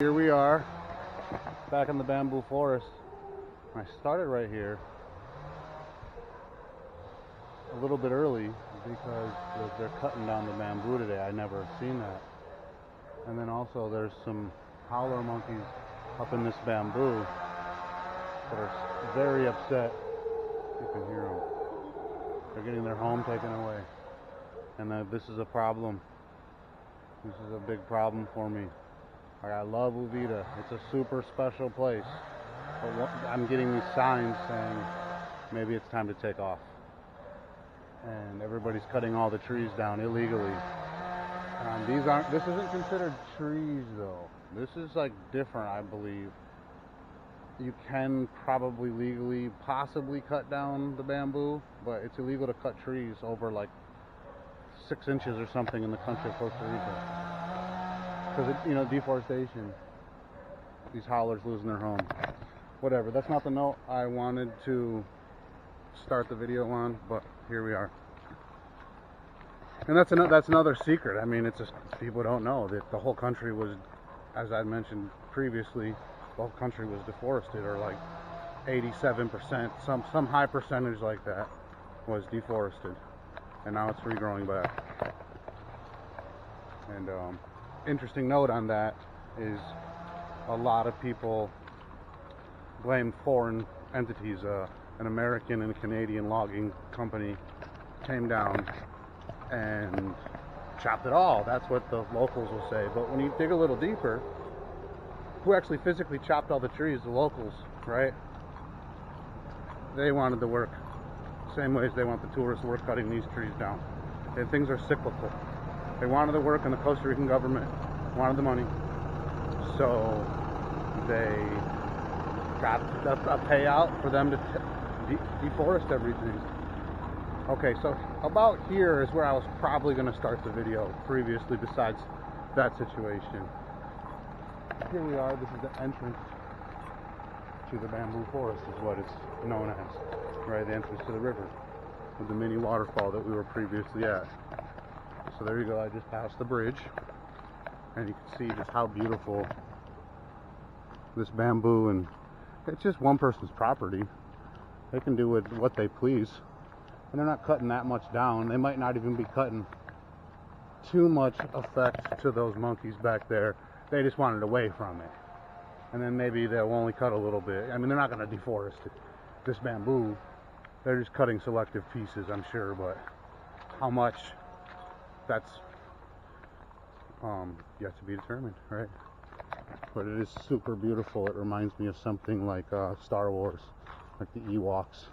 Here we are, back in the bamboo forest. I started right here a little bit early because they're cutting down the bamboo today. I never seen that. And then also there's some howler monkeys up in this bamboo that are very upset. You can hear them. They're getting their home taken away. And this is a problem. This is a big problem for me. I love Uvita. It's a super special place. But I'm getting these signs saying maybe it's time to take off. And everybody's cutting all the trees down illegally. This isn't considered trees though. This is like different, I believe. You can probably legally possibly cut down the bamboo, but it's illegal to cut trees over like 6 inches or something in the country of Costa Rica. Because, deforestation. These howlers losing their home. Whatever, that's not the note I wanted to start the video on, but here we are. And that's another secret. I mean, it's just people don't know that the whole country was, as I mentioned previously, the whole country was deforested, or like 87%, some high percentage like that was deforested, and now it's regrowing back. And interesting note on that is a lot of people blame foreign entities. An American and a Canadian logging company came down and chopped it all. That's what the locals will say. But when you dig a little deeper, who actually physically chopped all the trees? The locals, right? They wanted the work, same way as they want the tourists to work cutting these trees down. And things are cyclical. They wanted the work, and the Costa Rican government wanted the money, so they got a payout for them to deforest everything. Okay, so about here is where I was probably going to start the video previously, besides that situation. Here we are. This is the entrance to the bamboo forest, is what it's known as, right? The entrance to the river with the mini waterfall that we were previously at. So there you go. I just passed the bridge, and you can see just how beautiful this bamboo, and it's just one person's property. They can do with what they please, and they're not cutting that much down. They might not even be cutting too much effect to those monkeys back there. They just wanted away from it, and then maybe they'll only cut a little bit. I mean, they're not going to deforest this bamboo. They're just cutting selective pieces, I'm sure, but how much, that's yet to be determined, right? But it is super beautiful. It reminds me of something like Star Wars, like the Ewoks.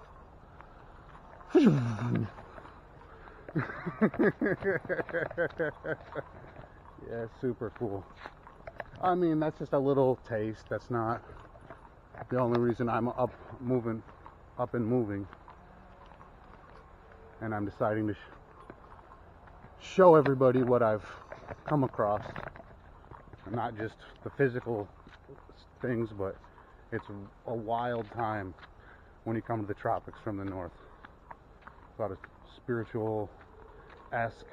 Yeah, super cool. I mean, that's just a little taste. That's not the only reason I'm up and moving, and I'm deciding to show everybody what I've come across. Not just the physical things, but it's a wild time when you come to the tropics from the north. A lot of spiritual-esque,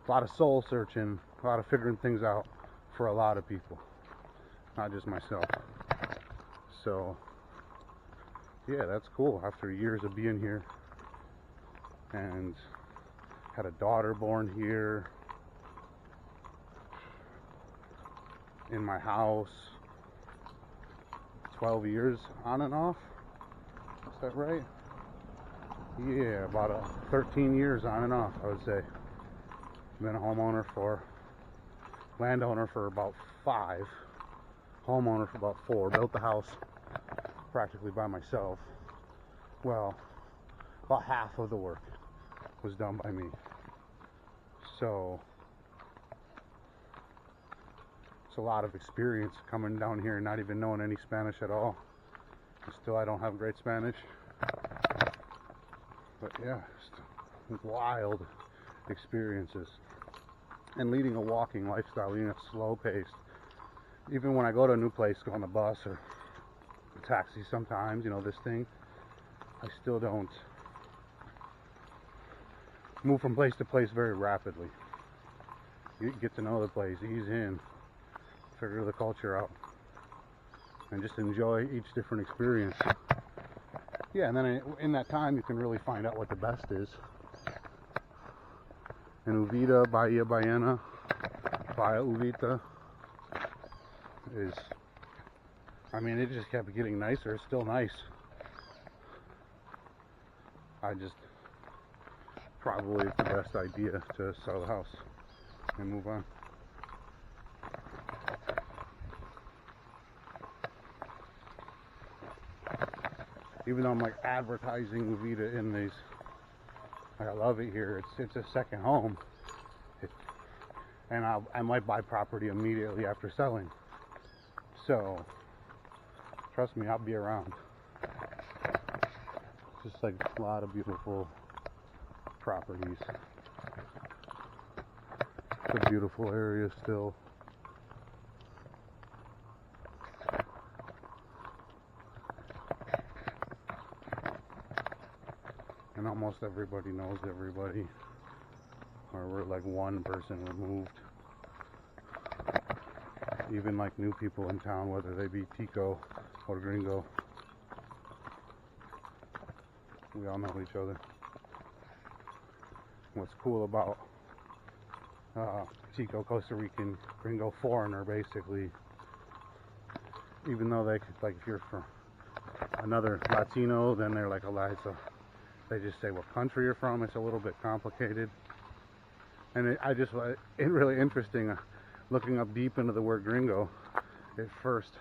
a lot of soul searching, a lot of figuring things out for a lot of people, not just myself. So yeah, that's cool. After years of being here, and had a daughter born here, in my house, 12 years on and off. Is that right? Yeah, about 13 years on and off, I would say. Been a landowner for about 5, homeowner for about 4. Built the house practically by myself. Well, about half of the work was done by me. So it's a lot of experience coming down here and not even knowing any Spanish at all. Still, I don't have great Spanish. But yeah, just wild experiences. And leading a walking lifestyle, slow paced. Even when I go to a new place, go on the bus or a taxi sometimes, this thing, I still don't move from place to place very rapidly. You get to know the place, ease in, figure the culture out, and just enjoy each different experience. Yeah, and then in that time you can really find out what the best is. And Uvita, Bahia Baiana, Bahia Uvita is, I mean, it just kept getting nicer. It's still nice. I just, probably it's the best idea to sell the house and move on. Even though I'm like advertising Uvita in these, like, I love it here. It's a second home, and I might buy property immediately after selling. So trust me, I'll be around. Just like a lot of beautiful properties. It's a beautiful area still. And almost everybody knows everybody, or we're like one person removed. Even like new people in town, whether they be Tico or Gringo, we all know each other. What's cool about Tico, Costa Rican, Gringo, foreigner, basically, even though they could, like, if you're from another Latino, then they're like a so they just say what country you're from. It's a little bit complicated, and it's really interesting looking up deep into the word Gringo. At first,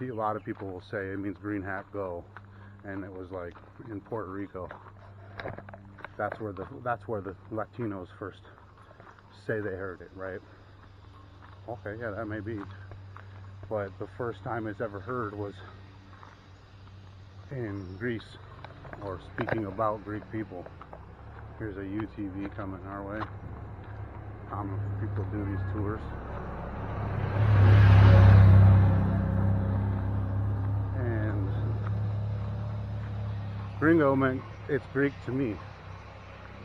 a lot of people will say it means green hat go, and it was like in Puerto Rico. That's where the Latinos first say they heard it, right? Okay, yeah, that may be. But the first time it's ever heard was in Greece, or speaking about Greek people. Here's a UTV coming our way. Common for people to do these tours. And Gringo meant, it's Greek to me,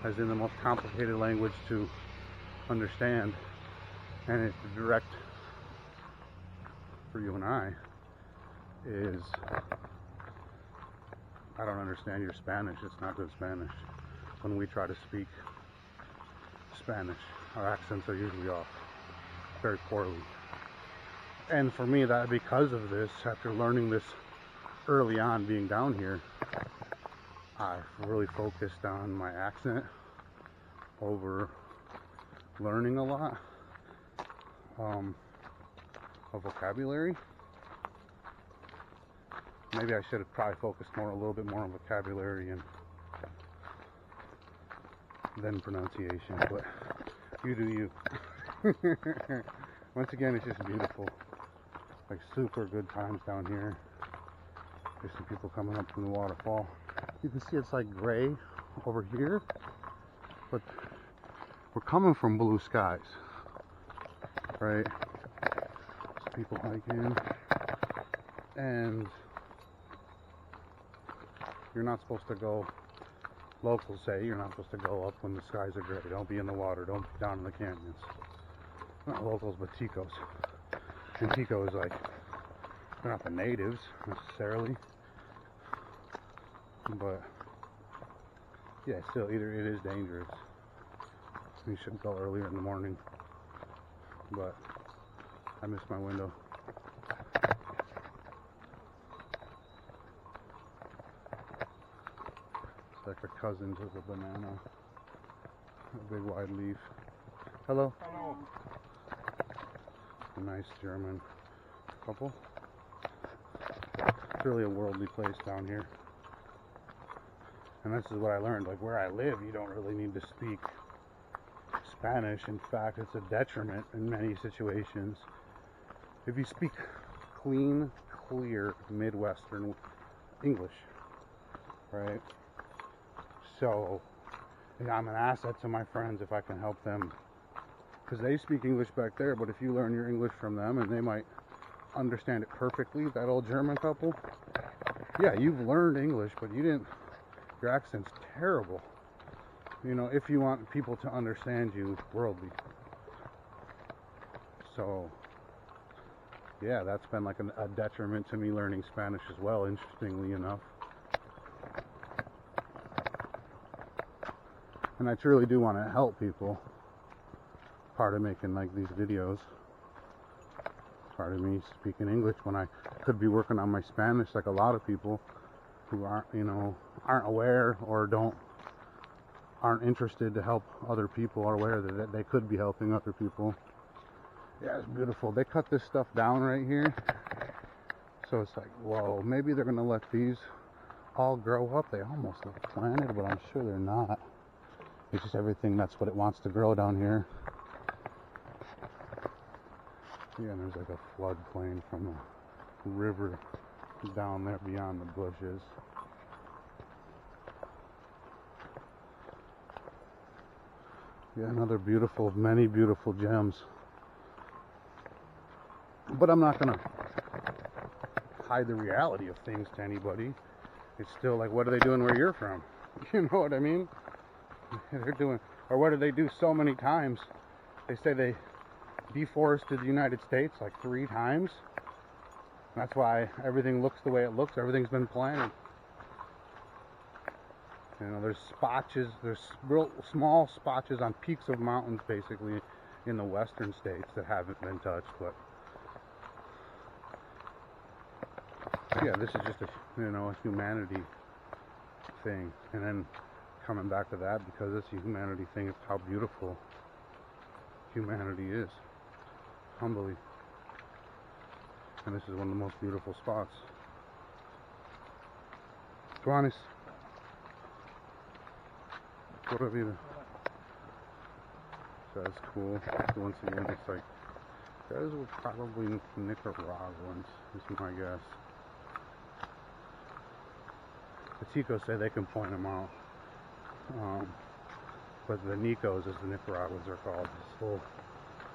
as in the most complicated language to understand, and it's direct for you and I is, I don't understand your Spanish. It's not good Spanish. When we try to speak Spanish, our accents are usually off very poorly. And for me, that because of this, after learning this early on being down here, I've really focused on my accent over learning a lot of vocabulary. Maybe I should have probably focused a little bit more on vocabulary and then pronunciation, but you do you. Once again, it's just beautiful. Like, super good times down here. There's some people coming up from the waterfall. You can see it's like gray over here, but we're coming from blue skies, right? There's people hiking, and you're not supposed to go, locals say you're not supposed to go up when the skies are gray. Don't be in the water, don't be down in the canyons. Not locals, but Ticos. And Tico is like, they're not the natives necessarily, but yeah, still, either it is dangerous. You should go earlier in the morning, but I missed my window. It's like a cousin to the banana, a big wide leaf. Hello. Hello. A nice German couple. It's really a worldly place down here. And this is what I learned. Like, where I live, you don't really need to speak Spanish. In fact, it's a detriment in many situations. If you speak clean, clear Midwestern English, right? So, I'm an asset to my friends if I can help them, because they speak English back there, but if you learn your English from them, and they might understand it perfectly, that old German couple, yeah, you've learned English, but you didn't, your accent's terrible, you know, if you want people to understand you worldly. So, yeah, that's been like a detriment to me learning Spanish as well, interestingly enough. And I truly do want to help people. Part of making like these videos. Part of me speaking English when I could be working on my Spanish, like a lot of people who aren't, aren't aware or aren't interested to help other people, are aware that they could be helping other people. Yeah, it's beautiful. They cut this stuff down right here. So it's like, whoa, maybe they're going to let these all grow up. They almost look planted, but I'm sure they're not. It's just everything, that's what it wants to grow down here. Yeah, and there's like a floodplain from a river down there beyond the bushes. Yeah, another beautiful, many beautiful gems. But I'm not gonna hide the reality of things to anybody. It's still like, what are they doing where you're from? You know what I mean? They're doing, or what do they do so many times? They say they deforested the United States like 3 times. That's why everything looks the way it looks. Everything's been planted. There's spotches, there's real small spotches on peaks of mountains basically in the western states that haven't been touched, but yeah, this is just a humanity thing. And then coming back to that, because it's a humanity thing, it's how beautiful humanity is. Humbly. And this is one of the most beautiful spots. Juanes. Pura vida. So that's cool. Once again, it's like, those were probably Nicaraguans, is my guess. The Ticos say they can point them out. But the Nicos, as the Nicaraguans are called, it's full.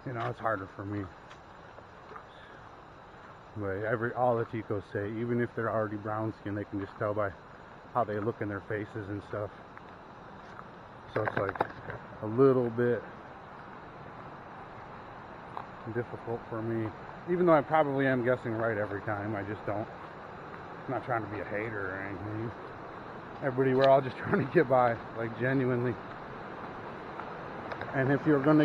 It's harder for me. But all the Ticos say, even if they're already brown skinned, they can just tell by how they look in their faces and stuff. So it's like a little bit difficult for me. Even though I probably am guessing right every time, I just don't. I'm not trying to be a hater or anything. Everybody, we're all just trying to get by, like genuinely. And if you're trying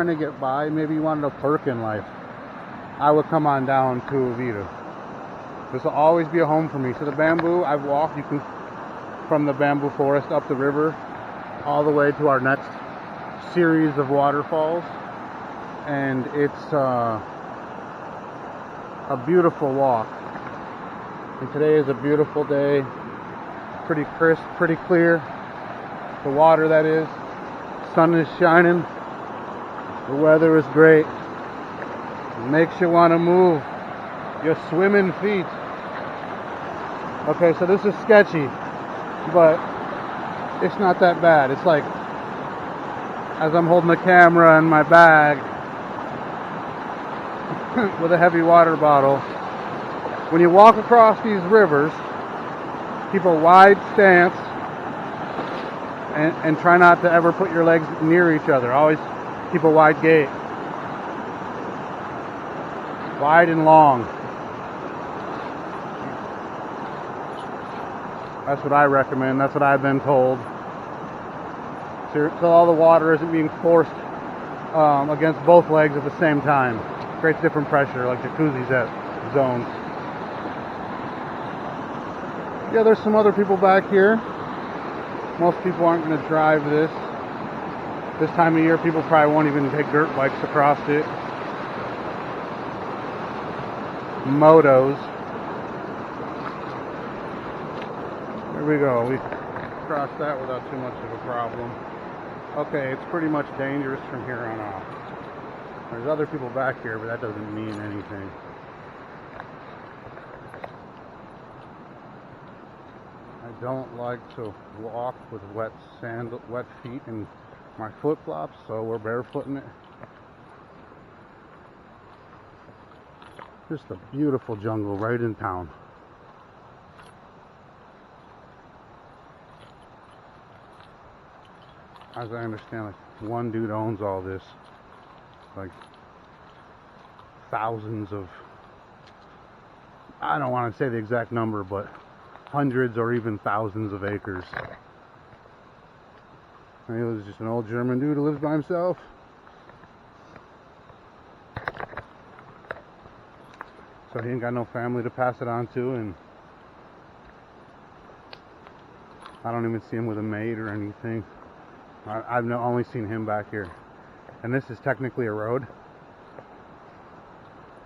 to get by, maybe you wanted a perk in life, I would come on down to Uvita. This will always be a home for me. So the bamboo, I've walked, from the bamboo forest up the river, all the way to our next series of waterfalls. And it's a beautiful walk. And today is a beautiful day. Pretty crisp, pretty clear. The water, that is. Sun is shining. The weather is great. It makes you want to move your swimming feet. Okay, so this is sketchy, but it's not that bad. It's like, as I'm holding the camera and my bag with a heavy water bottle, when you walk across these rivers, keep a wide stance and try not to ever put your legs near each other. Always keep a wide gait. Wide and long. That's what I recommend. That's what I've been told. So all the water isn't being forced against both legs at the same time. Creates different pressure, like jacuzzi's at zones. Yeah, there's some other people back here. Most people aren't going to drive this. This time of year, people probably won't even take dirt bikes across it. Motos. There we go. We crossed that without too much of a problem. Okay, it's pretty much dangerous from here on out. There's other people back here, but that doesn't mean anything. I don't like to walk with wet feet and my flip-flops, so we're barefooting it. Just a beautiful jungle right in town. As I understand, like, one dude owns all this, like thousands of, I don't want to say the exact number, but hundreds or even thousands of acres. And he was just an old German dude who lives by himself. So he ain't got no family to pass it on to, and I don't even see him with a maid or anything. I've only seen him back here. And this is technically a road.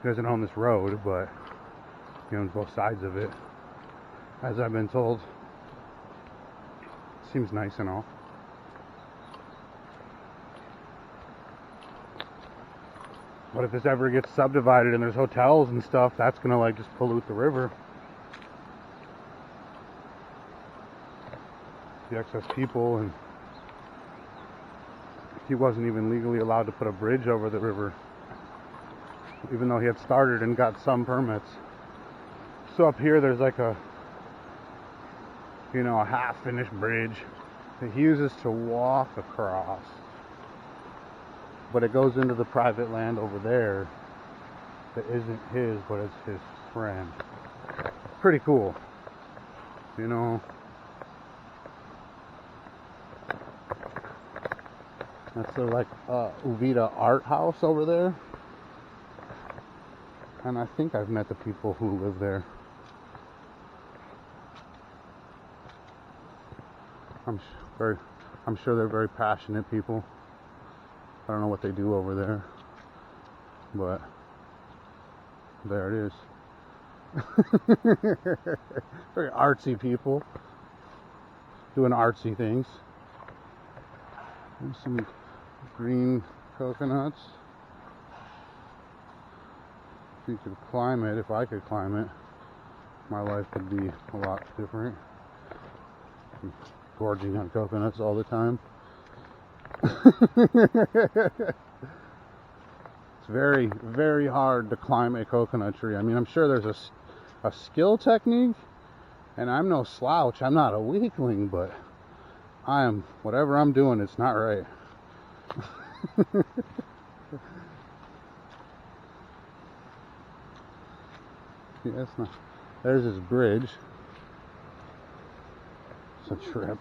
He doesn't own this road, but he owns both sides of it, as I've been told. Seems nice and all. But if this ever gets subdivided and there's hotels and stuff, that's gonna like just pollute the river. The excess people, and he wasn't even legally allowed to put a bridge over the river, even though he had started and got some permits. So up here there's like a half-finished bridge that he uses to walk across. But it goes into the private land over there that isn't his, but it's his friend. Pretty cool, you know. That's the like Uvita art house over there. And I think I've met the people who live there. I'm sure they're very passionate people. I don't know what they do over there, but there it is. Very artsy people doing artsy things. There's some green coconuts. If you could climb it, if I could climb it, my life would be a lot different. I'm gorging on coconuts all the time. It's very, very hard to climb a coconut tree. I mean, I'm sure there's a skill technique, and I'm no slouch. I'm not a weakling, but whatever I'm doing, it's not right. Yeah, it's not. There's this bridge. It's a trip.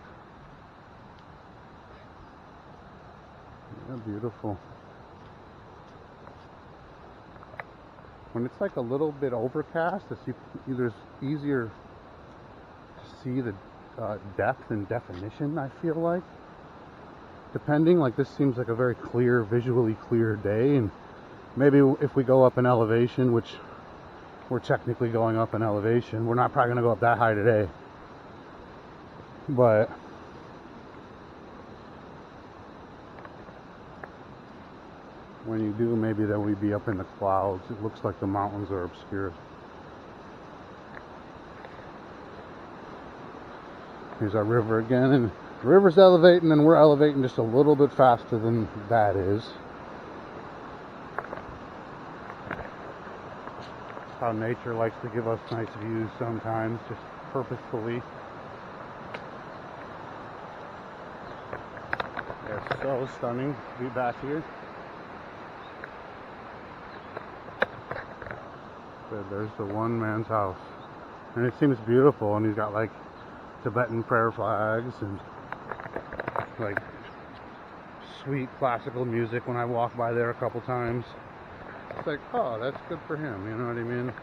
Yeah, beautiful. When it's like a little bit overcast, there's easier to see the depth and definition, I feel like. Depending, like this seems like a very clear, visually clear day, and maybe if we go up in elevation, which we're technically going up in elevation, we're not probably going to go up that high today, but when you do, maybe then we'd be up in the clouds. It looks like the mountains are obscured. Here's our river again, and the river's elevating, and we're elevating just a little bit faster than that is. How nature likes to give us nice views sometimes, just purposefully. It's so stunning to be back here. There's the one man's house, and it seems beautiful, and he's got like Tibetan prayer flags and like sweet classical music. When I walk by there a couple times, it's like, oh, that's good for him, you know what I mean?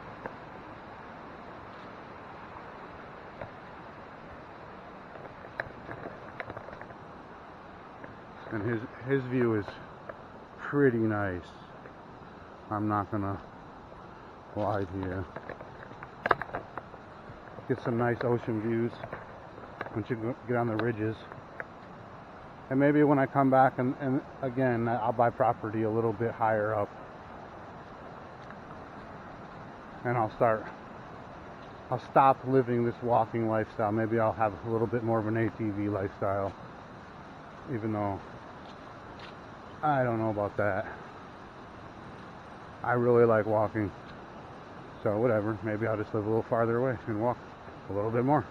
And his view is pretty nice. I'm not gonna lie to you. Get some nice ocean views once you get on the ridges. And maybe when I come back and again, I'll buy property a little bit higher up. And I'll stop living this walking lifestyle. Maybe I'll have a little bit more of an ATV lifestyle. Even though I don't know about that. I really like walking. So whatever, maybe I'll just live a little farther away and walk a little bit more.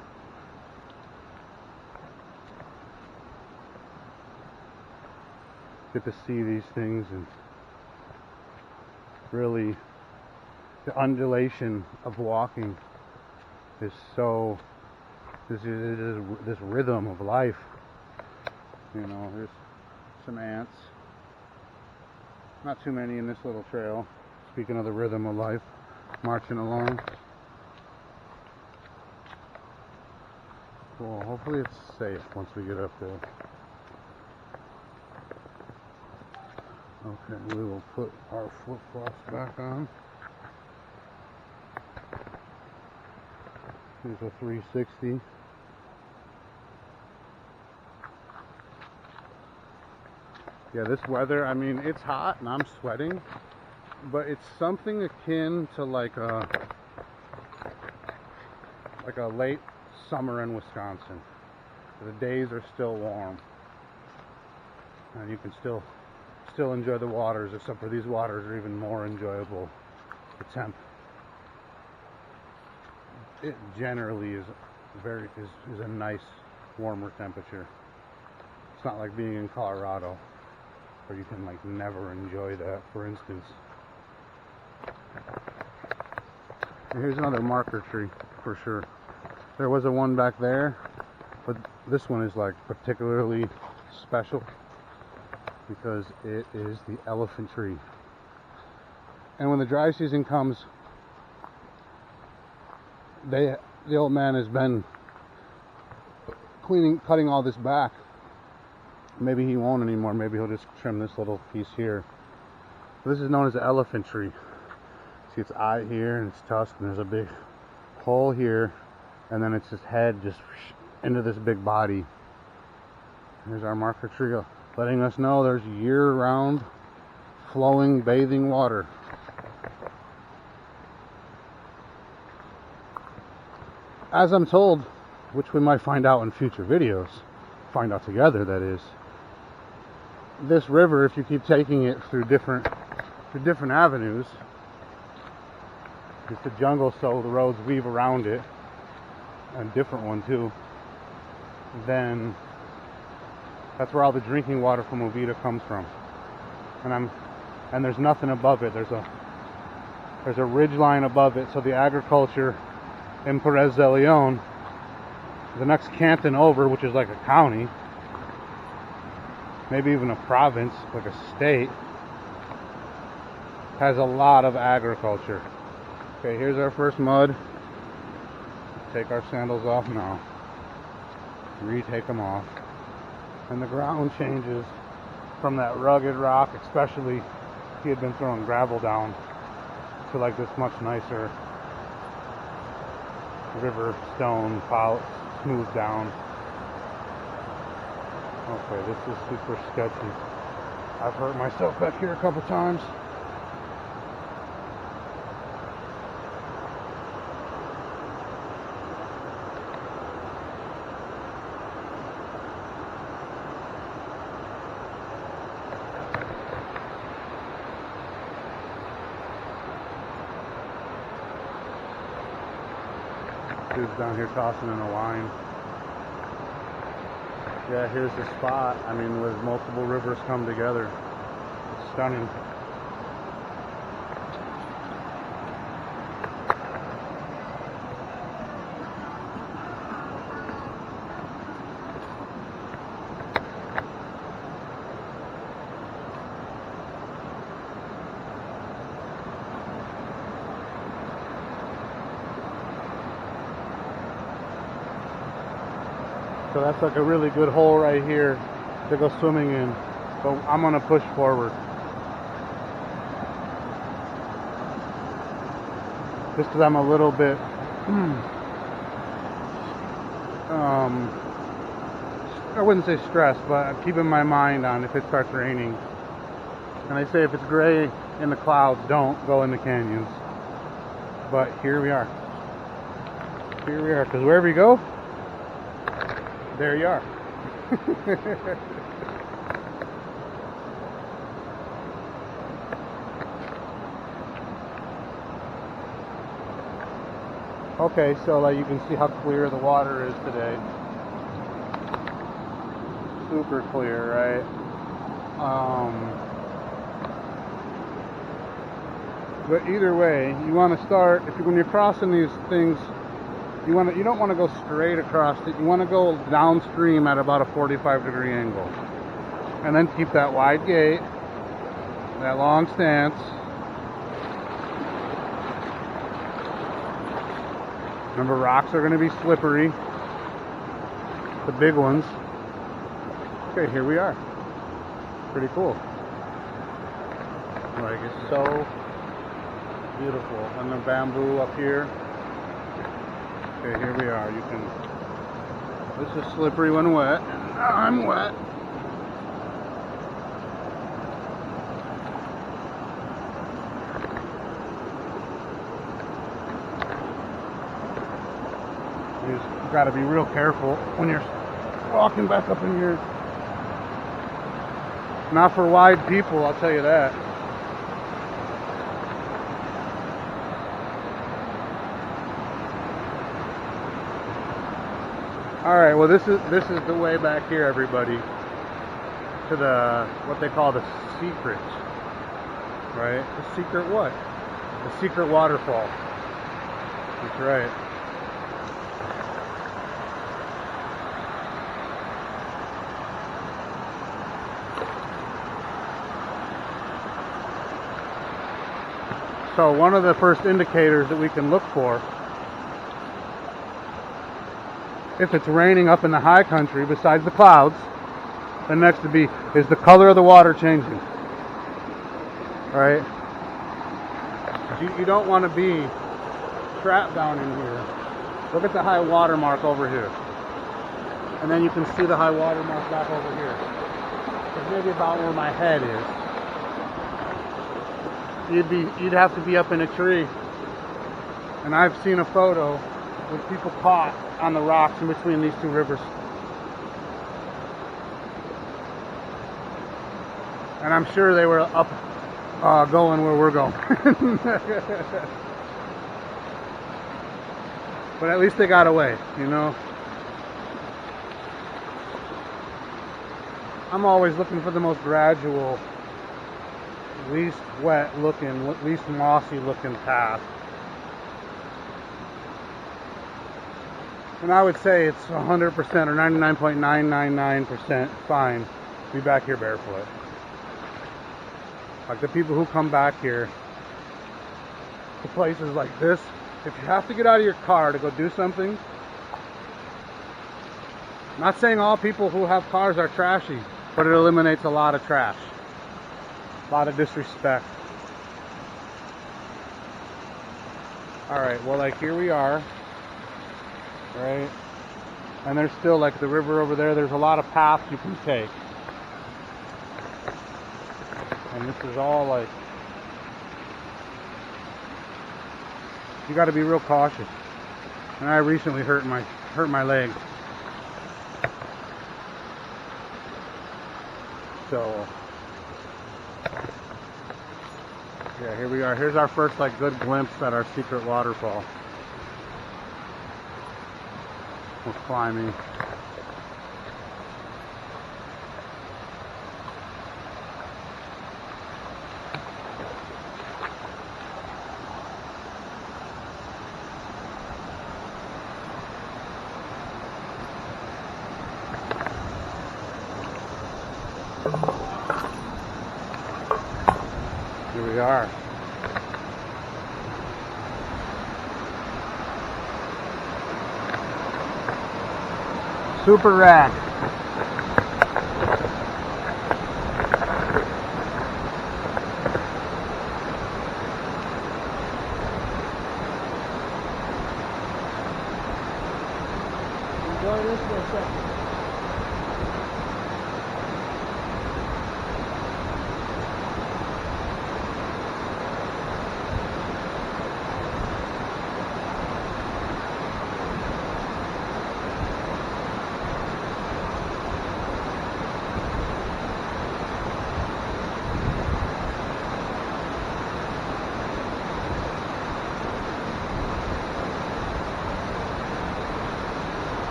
Get to see these things and really the undulation of walking is so, this rhythm of life. You know, there's some ants. Not too many in this little trail. Speaking of the rhythm of life, marching along. Cool. Hopefully it's safe once we get up there. Okay, we will put our flip-flops back on. Here's a 360. Yeah, this weather, I mean, it's hot and I'm sweating, but it's something akin to like a late summer in Wisconsin. The days are still warm, and you can still enjoy the waters, except for these waters are even more enjoyable. The temp, it generally is a nice warmer temperature. It's not like being in Colorado, where you can like never enjoy that, for instance. Here's another marker tree for sure. There was a one back there, but this one is like particularly special because it is the elephant tree. And when the dry season comes, the old man has been cutting all this back. Maybe he won't anymore. Maybe he'll just trim this little piece here. This is known as the elephant tree. See its eye here and its tusk, and there's a big hole here, and then it's his head just into this big body. Here's our marker tree letting us know there's year-round flowing, bathing water. As I'm told, which we might find out in future videos, find out together that is, this river, if you keep taking it through different avenues, it's the jungle, so the roads weave around it, and a different one too, then that's where all the drinking water from Uvita comes from. And there's nothing above it. There's a ridge line above it, so the agriculture in Perez de Leon, the next canton over, which is like a county, maybe even a province, like a state, has a lot of agriculture. Okay, here's our first mud. Take our sandals off now. Retake them off. And the ground changes from that rugged rock, especially he had been throwing gravel down, to like this much nicer river stone, smooth down. Okay, this is super sketchy. I've hurt myself back here a couple times. Dude's down here tossing in a line. Yeah, here's the spot. I mean, where multiple rivers come together. It's stunning. So that's like a really good hole right here to go swimming in. But I'm gonna push forward. Just because I'm a little bit I wouldn't say stressed, but keeping my mind on if it starts raining. And I say if it's gray in the clouds, don't go in the canyons. But here we are. Here we are, because wherever you go, there you are. Okay, so like you can see how clear the water is today. Super clear, right? But either way, you want to start, when you're crossing these things, you don't want to go straight across it. You want to go downstream at about a 45-degree angle. And then keep that wide gate, that long stance. Remember, rocks are going to be slippery. The big ones. Okay, here we are. Pretty cool. Like, it's so beautiful. And the bamboo up here. Okay, here we are. This is slippery when wet. I'm wet. You just got to be real careful when you're walking back up in here. Not for wide people, I'll tell you that. Alright, well this is the way back here, everybody, to what they call the secret, right? The secret what? The secret waterfall. That's right. So one of the first indicators that we can look for, if it's raining up in the high country, besides the clouds, the next to be is the color of the water changing. Right? You don't want to be trapped down in here. Look at the high water mark over here. And then you can see the high water mark back over here. It's maybe about where my head is. You'd have to be up in a tree. And I've seen a photo with people caught on the rocks in between these two rivers. And I'm sure they were up going where we're going. But at least they got away, you know. I'm always looking for the most gradual, least wet looking, least mossy looking path. And I would say it's 100% or 99.999% fine to be back here barefoot. Like the people who come back here to places like this, if you have to get out of your car to go do something, I'm not saying all people who have cars are trashy, but it eliminates a lot of trash. A lot of disrespect. Alright, well, like here we are, right? And there's still, like the river over there, there's a lot of paths you can take. And this is all like, you got to be real cautious. And I recently hurt my leg. So yeah, here we are. Here's our first like good glimpse at our secret waterfall. We're climbing. Here we are. Super rad. Enjoy this for a second.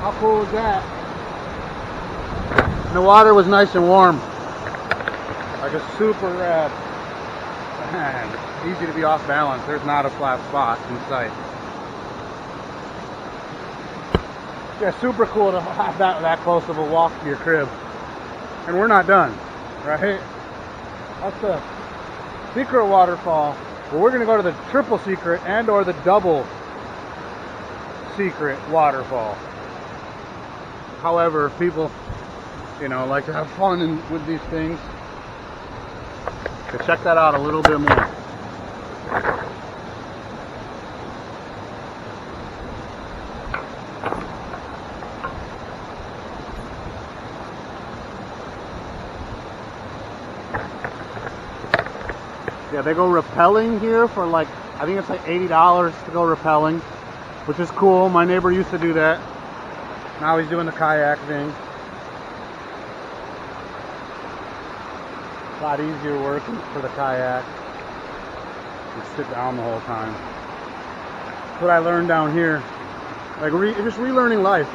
How cool was that? And the water was nice and warm. Like a super rad. Man, easy to be off balance. There's not a flat spot in sight. Yeah, super cool to have that close of a walk to your crib. And we're not done, right? That's the secret waterfall. Well, we're gonna go to the triple secret and or the double secret waterfall. However, people, you know, like to have fun with these things. So check that out a little bit more. Yeah, they go rappelling here for like, I think it's like $80 to go rappelling, which is cool. My neighbor used to do that. Now he's doing the kayak thing. A lot easier working for the kayak. You sit down the whole time. That's what I learned down here. Like just relearning life.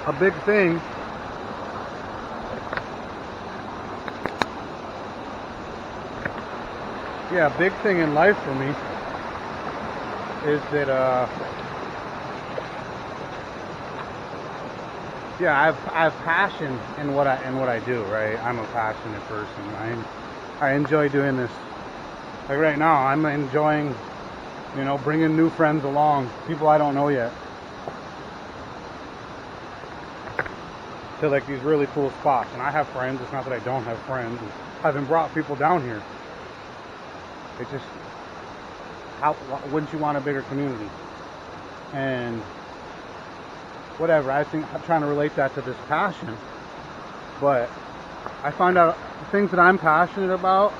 A big thing. Yeah, a big thing in life for me is that yeah, I have passion in what I do, right? I'm a passionate person. I enjoy doing this. Like right now, I'm enjoying, you know, bringing new friends along, people I don't know yet, to like these really cool spots. And I have friends. It's not that I don't have friends. I haven't brought people down here. It's just, how wouldn't you want a bigger community? And whatever, I think I'm trying to relate that to this passion. But I find out the things that I'm passionate about,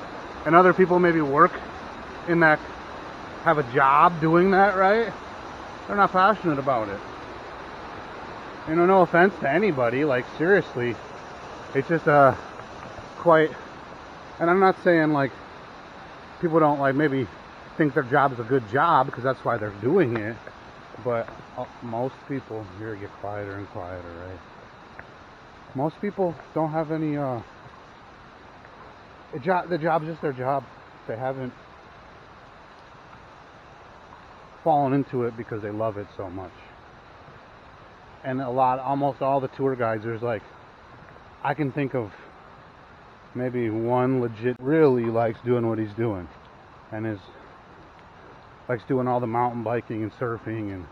and other people maybe work in that, have a job doing that, right? They're not passionate about it. You know, no offense to anybody, like seriously, it's just quite, and I'm not saying like people don't like maybe think their job is a good job because that's why they're doing it, but most people, here get quieter and quieter, right? Most people don't have any the job's just their job. They haven't fallen into it because they love it so much. And almost all the tour guides, there's like, I can think of maybe one legit really likes doing what he's doing, and likes doing all the mountain biking and surfing, and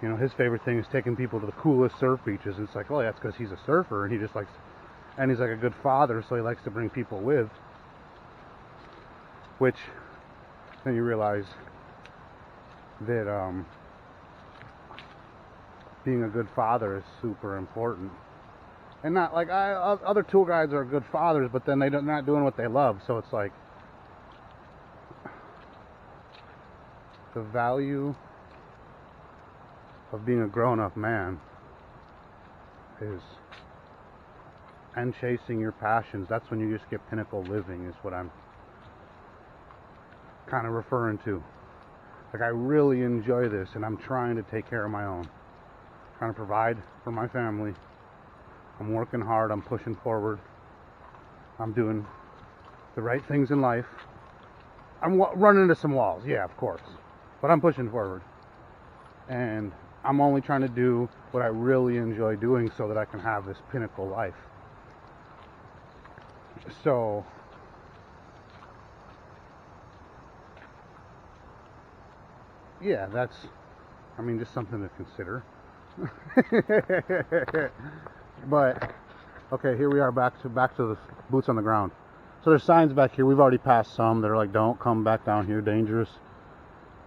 you know, his favorite thing is taking people to the coolest surf beaches. And it's like, oh, that's because he's a surfer, and he just likes, and he's like a good father, so he likes to bring people with. Which then you realize that being a good father is super important. And not like other tour guides are good fathers, but then they're not doing what they love. So it's like the value of being a grown-up man is, and chasing your passions. That's when you just get pinnacle living, is what I'm kind of referring to. Like, I really enjoy this, and I'm trying to take care of my own, trying to provide for my family. I'm working hard, I'm pushing forward, I'm doing the right things in life. I'm running into some walls, yeah, of course, but I'm pushing forward. And I'm only trying to do what I really enjoy doing so that I can have this pinnacle life. So, yeah, that's, I mean, just something to consider. But okay, here we are back to the boots on the ground. So there's signs back here. We've already passed some that are like, don't come back down here, dangerous,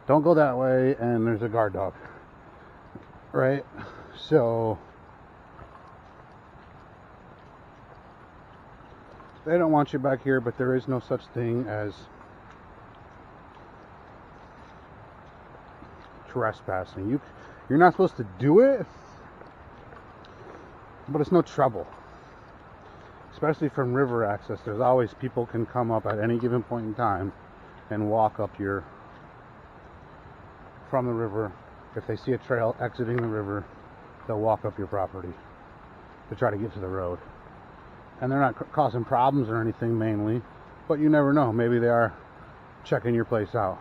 don't go that way, and there's a guard dog, right? So they don't want you back here, but there is no such thing as trespassing. You're not supposed to do it, but it's no trouble. Especially from river access, there's always people can come up at any given point in time and walk up from the river. If they see a trail exiting the river, they'll walk up your property to try to get to the road. And they're not causing problems or anything mainly, but you never know. Maybe they are checking your place out.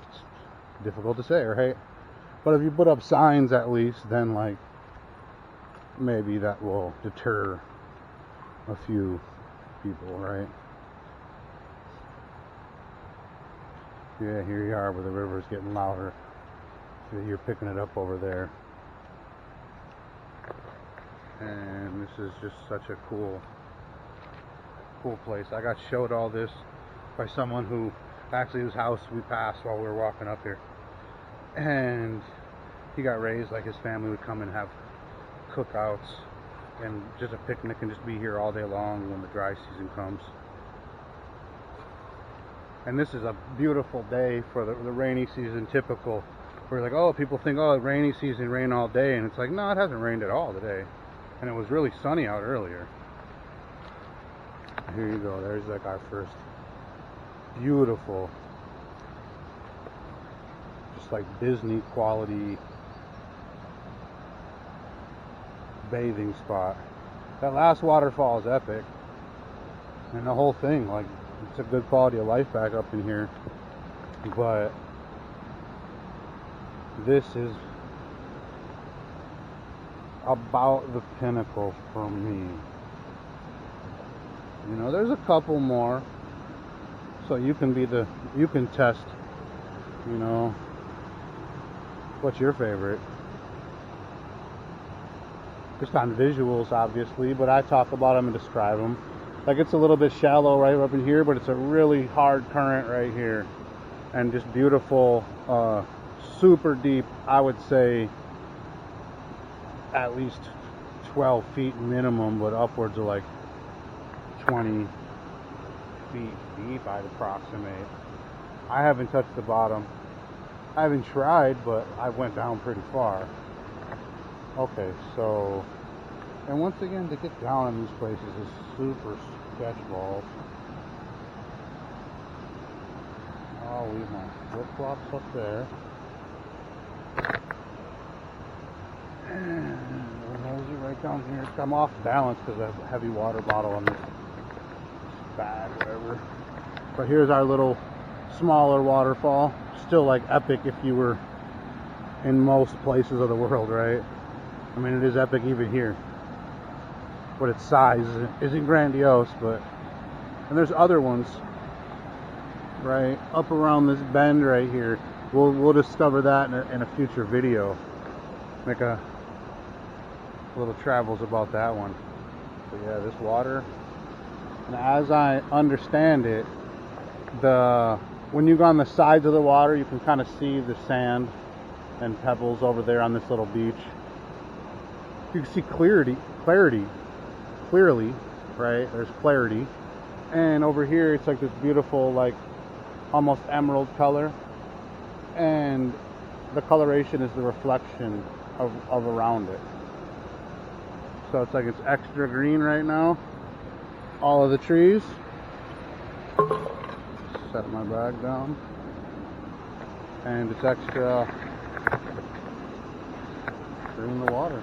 It's difficult to say, right? But if you put up signs at least, then like maybe that will deter a few people, right? Yeah, here you are where the river's getting louder. So you're picking it up over there. And this is just such a cool place. I got showed all this by someone whose house we passed while we were walking up here. And he got raised like his family would come and have cookouts and just a picnic and just be here all day long when the dry season comes. And this is a beautiful day for the rainy season, typical. Where like, oh, people think, oh, rainy season, rain all day. And it's like, no, it hasn't rained at all today. And it was really sunny out earlier. Here you go. There's like our first beautiful, just like Disney quality bathing spot. That last waterfall is epic. And the whole thing, like, it's a good quality of life back up in here. But this is about the pinnacle for me. You know, there's a couple more, so you can test, you know, what's your favorite. Just on visuals, obviously, but I talk about them and describe them. Like, it's a little bit shallow right up in here, but it's a really hard current right here, and just beautiful, super deep. I would say at least 12 feet minimum, but upwards of like 20 feet deep, I'd approximate. I haven't touched the bottom. I haven't tried, but I went down pretty far. Okay, so, and once again, to get down in these places is super sketch balls. I'll leave my flip-flops up there. And I'll hold it right down here. I'm off balance because I have a heavy water bottle on this bag, whatever. But here's our little smaller waterfall. Still like epic if you were in most places of the world, right? I mean, it is epic even here. But its size isn't grandiose, but... And there's other ones, right? Up around this bend right here. We'll discover that in a future video. Make a little travels about that one. But yeah, this water, and as I understand it, when you go on the sides of the water, you can kind of see the sand and pebbles over there on this little beach. You can see clearly, right? There's clarity. And over here, it's like this beautiful, like almost emerald color. And the coloration is the reflection of around it. So it's like it's extra green right now. All of the trees. Set my bag down. And it's extra green in the water.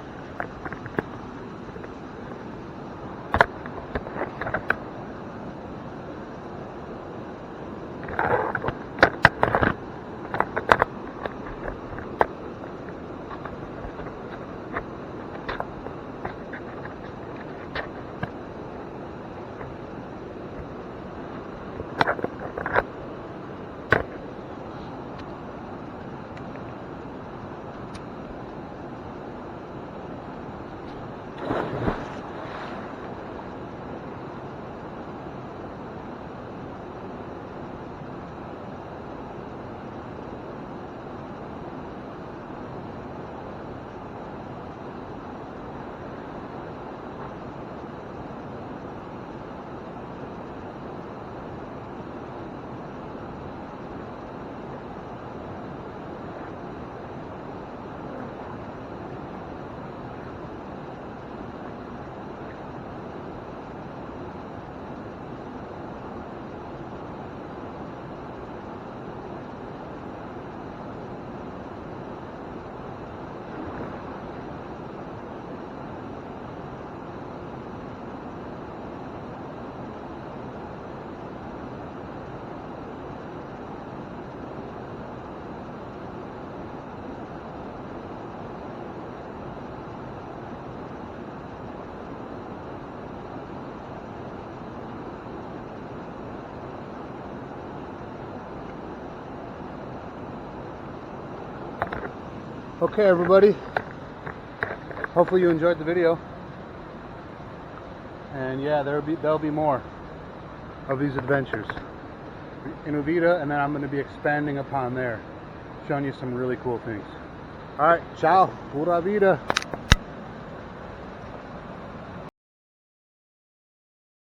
Okay, everybody. Hopefully you enjoyed the video. And yeah, there'll be more of these adventures in Uvita, and then I'm going to be expanding upon there, showing you some really cool things. All right, ciao, pura vida.